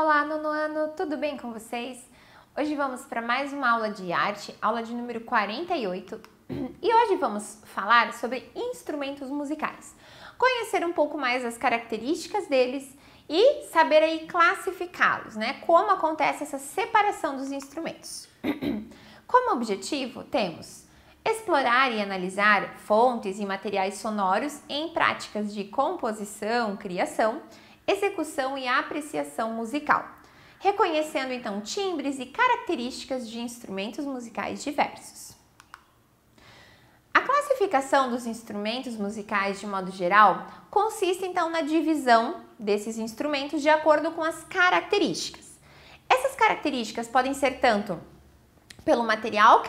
Olá, nono ano, tudo bem com vocês? Hoje vamos para mais uma aula de arte, aula de número 48, e hoje vamos falar sobre instrumentos musicais, conhecer um pouco mais as características deles e saber aí classificá-los, né? Como acontece essa separação dos instrumentos. Como objetivo, temos explorar e analisar fontes e materiais sonoros em práticas de composição, criação, execução e apreciação musical, reconhecendo então timbres e características de instrumentos musicais diversos. A classificação dos instrumentos musicais de modo geral consiste então na divisão desses instrumentos de acordo com as características. Essas características podem ser tanto pelo material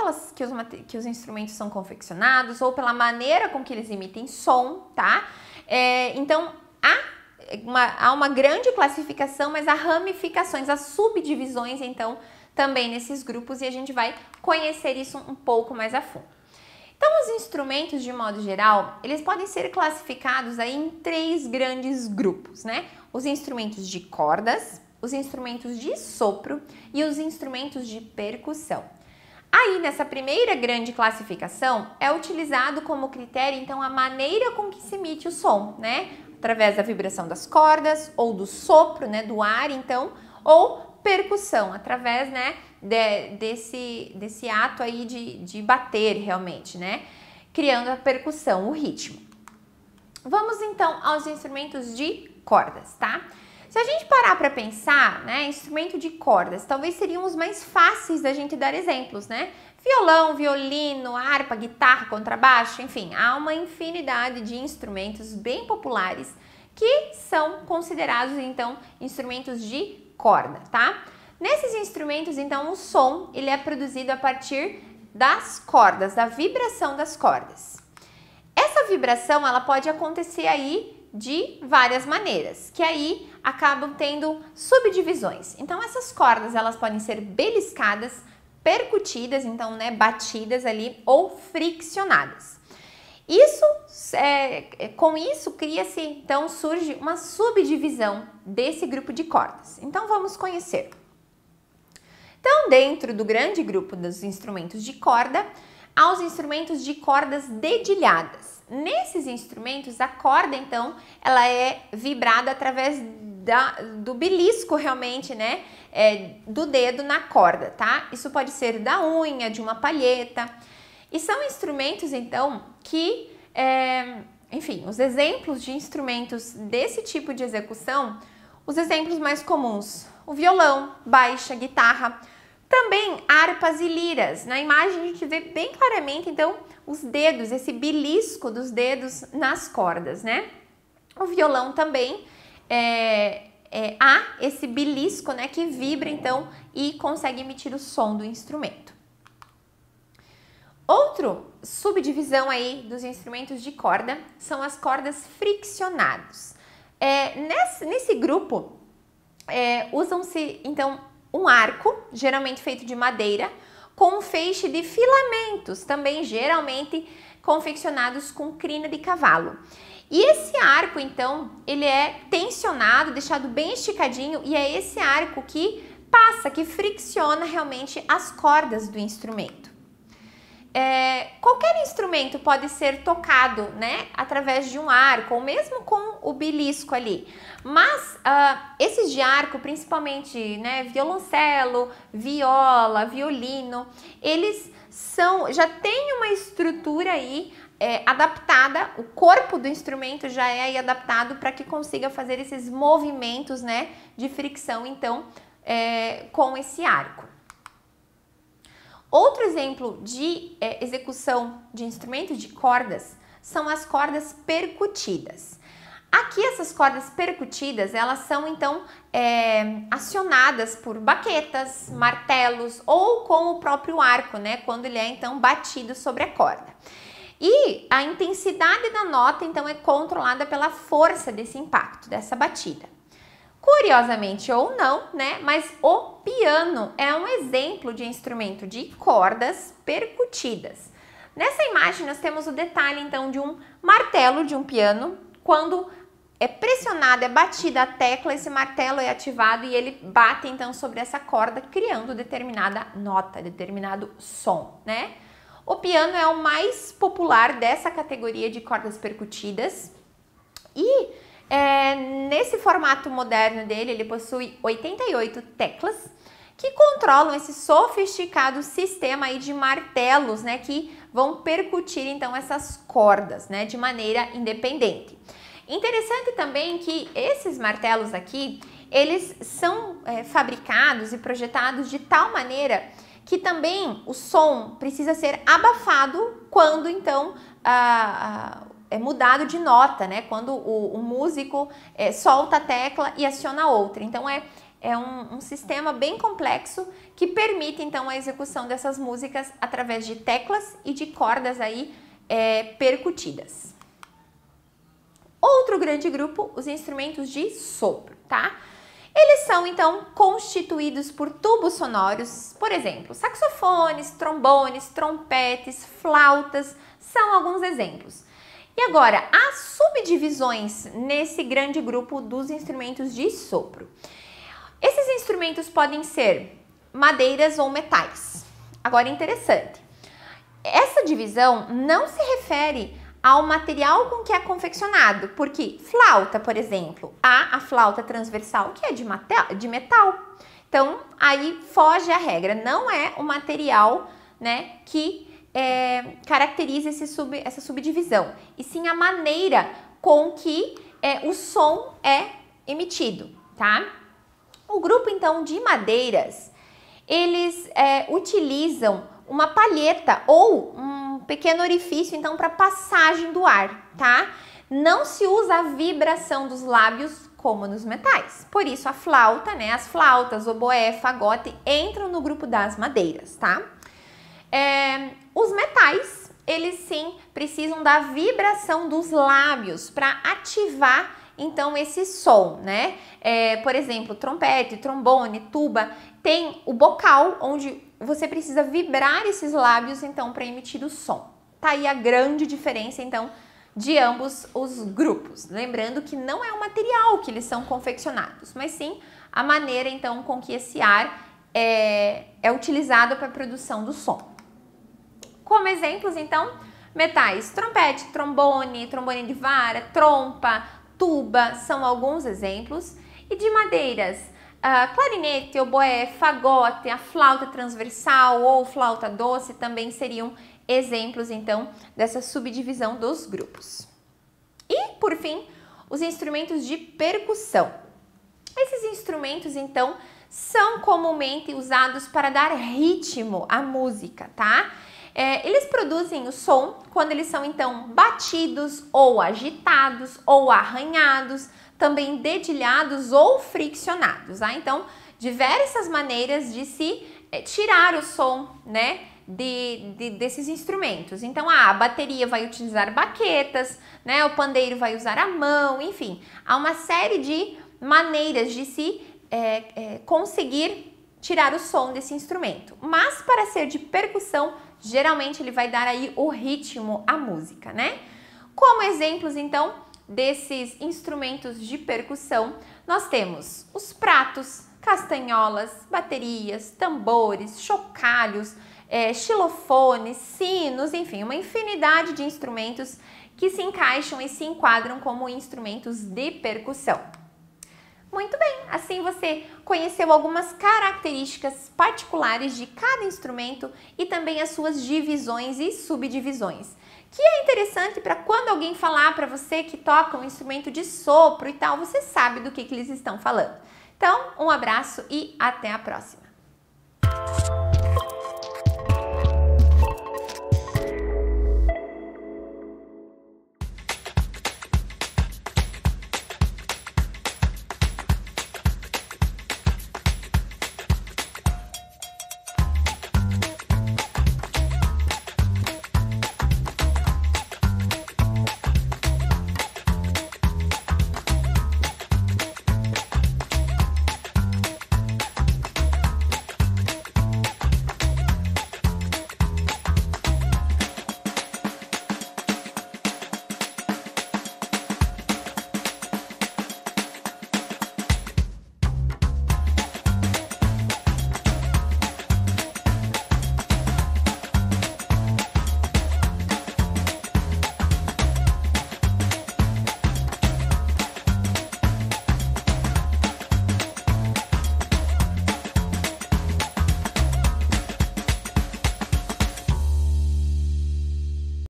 que os instrumentos são confeccionados ou pela maneira com que eles emitem som, tá? Então, há uma grande classificação, mas há ramificações, há subdivisões, então, também nesses grupos, e a gente vai conhecer isso um pouco mais a fundo. Então, os instrumentos, de modo geral, eles podem ser classificados aí em três grandes grupos, né? Os instrumentos de cordas, os instrumentos de sopro e os instrumentos de percussão. Aí, nessa primeira grande classificação, é utilizado como critério, então, a maneira com que se emite o som, né? Através da vibração das cordas ou do sopro, né, do ar, então, ou percussão, através, né, desse ato aí de bater realmente, né, criando a percussão, o ritmo. Vamos então aos instrumentos de cordas, tá? Se a gente parar para pensar, né, instrumento de cordas, talvez seriam os mais fáceis da gente dar exemplos, né? Violão, violino, harpa, guitarra, contrabaixo, enfim, há uma infinidade de instrumentos bem populares que são considerados, então, instrumentos de corda, tá? Nesses instrumentos, então, o som, ele é produzido a partir das cordas, da vibração das cordas. Essa vibração, ela pode acontecer aí de várias maneiras, que aí acabam tendo subdivisões. Então, essas cordas, elas podem ser beliscadas, percutidas, então, né, batidas ali, ou friccionadas. Com isso, cria-se, então, surge uma subdivisão desse grupo de cordas. Então, vamos conhecer. Então, dentro do grande grupo dos instrumentos de corda, há os instrumentos de cordas dedilhadas. Nesses instrumentos, a corda, então, ela é vibrada através do belisco, realmente, né, do dedo na corda, tá? Isso pode ser da unha, de uma palheta. E são instrumentos, então, que, enfim, os exemplos de instrumentos desse tipo de execução, os exemplos mais comuns, o violão, baixa, guitarra, também harpas e liras. Na imagem a gente vê bem claramente, então, os dedos, esse belisco dos dedos nas cordas, né? O violão também há esse belisco, né, que vibra, então, e consegue emitir o som do instrumento. Outra subdivisão aí dos instrumentos de corda são as cordas friccionadas. Nesse grupo, usam-se, então, um arco, geralmente feito de madeira, com um feixe de filamentos, também geralmente confeccionados com crina de cavalo. E esse arco, então, ele é tensionado, deixado bem esticadinho, e é esse arco que que fricciona realmente as cordas do instrumento. Qualquer instrumento pode ser tocado, né, através de um arco, ou mesmo com o belisco ali. Mas esses de arco, principalmente, né, violoncelo, viola, violino, eles já têm uma estrutura aí adaptada, o corpo do instrumento já é aí adaptado para que consiga fazer esses movimentos, né, de fricção, então, com esse arco. Outro exemplo de execução de instrumentos de cordas são as cordas percutidas. Aqui essas cordas percutidas, elas são então acionadas por baquetas, martelos ou com o próprio arco, né, quando ele é então batido sobre a corda. E a intensidade da nota então é controlada pela força desse impacto, dessa batida. Curiosamente ou não, né, mas o piano é um exemplo de instrumento de cordas percutidas. Nessa imagem nós temos o detalhe então de um martelo de um piano, quando é pressionada, é batida a tecla, esse martelo é ativado e ele bate então sobre essa corda, criando determinada nota, determinado som, né? O piano é o mais popular dessa categoria de cordas percutidas e nesse formato moderno dele, ele possui 88 teclas que controlam esse sofisticado sistema aí de martelos, né, que vão percutir então essas cordas, né, de maneira independente. Interessante também que esses martelos aqui, eles são fabricados e projetados de tal maneira que também o som precisa ser abafado quando então é mudado de nota, né? Quando o músico solta a tecla e aciona outra. Então é um sistema bem complexo que permite então a execução dessas músicas através de teclas e de cordas aí percutidas. Outro grande grupo, os instrumentos de sopro, tá? Eles são, então, constituídos por tubos sonoros, por exemplo, saxofones, trombones, trompetes, flautas, são alguns exemplos. E agora, as subdivisões nesse grande grupo dos instrumentos de sopro. Esses instrumentos podem ser madeiras ou metais. Agora, interessante, essa divisão não se refere ao material com que é confeccionado, porque flauta, por exemplo, há a flauta transversal que é de metal. Então, aí foge a regra, não é o material, né, que caracteriza essa subdivisão, e sim a maneira com que o som é emitido, tá? O grupo, então, de madeiras, eles utilizam uma palheta ou um pequeno orifício, então, para passagem do ar, tá? Não se usa a vibração dos lábios como nos metais. Por isso, a flauta, né? As flautas, oboé, fagote entram no grupo das madeiras, tá? Os metais, eles sim precisam da vibração dos lábios para ativar então esse som, né? Por exemplo, trompete, trombone, tuba, tem o bocal onde você precisa vibrar esses lábios então para emitir o som. Tá aí a grande diferença então de ambos os grupos. Lembrando que não é o material que eles são confeccionados, mas sim a maneira então com que esse ar é utilizado para a produção do som. Como exemplos então, metais, trompete, trombone, trombone de vara, trompa, tuba, são alguns exemplos. E de madeiras, clarinete, oboé, fagote, a flauta transversal ou flauta doce também seriam exemplos, então, dessa subdivisão dos grupos. E, por fim, os instrumentos de percussão. Esses instrumentos, então, são comumente usados para dar ritmo à música, tá? Eles produzem o som quando eles são, então, batidos ou agitados ou arranhados, também dedilhados ou friccionados, tá? Então, diversas maneiras de se tirar o som, né, desses instrumentos. Então, a bateria vai utilizar baquetas, né, o pandeiro vai usar a mão, enfim, há uma série de maneiras de se conseguir tirar o som desse instrumento. Mas, para ser de percussão, geralmente ele vai dar aí o ritmo à música, né? Como exemplos, então, desses instrumentos de percussão, nós temos os pratos, castanholas, baterias, tambores, chocalhos, xilofones, sinos, enfim, uma infinidade de instrumentos que se encaixam e se enquadram como instrumentos de percussão. Muito bem, assim você conheceu algumas características particulares de cada instrumento e também as suas divisões e subdivisões, que é interessante para quando alguém falar para você que toca um instrumento de sopro e tal, você sabe do que eles estão falando. Então, um abraço e até a próxima!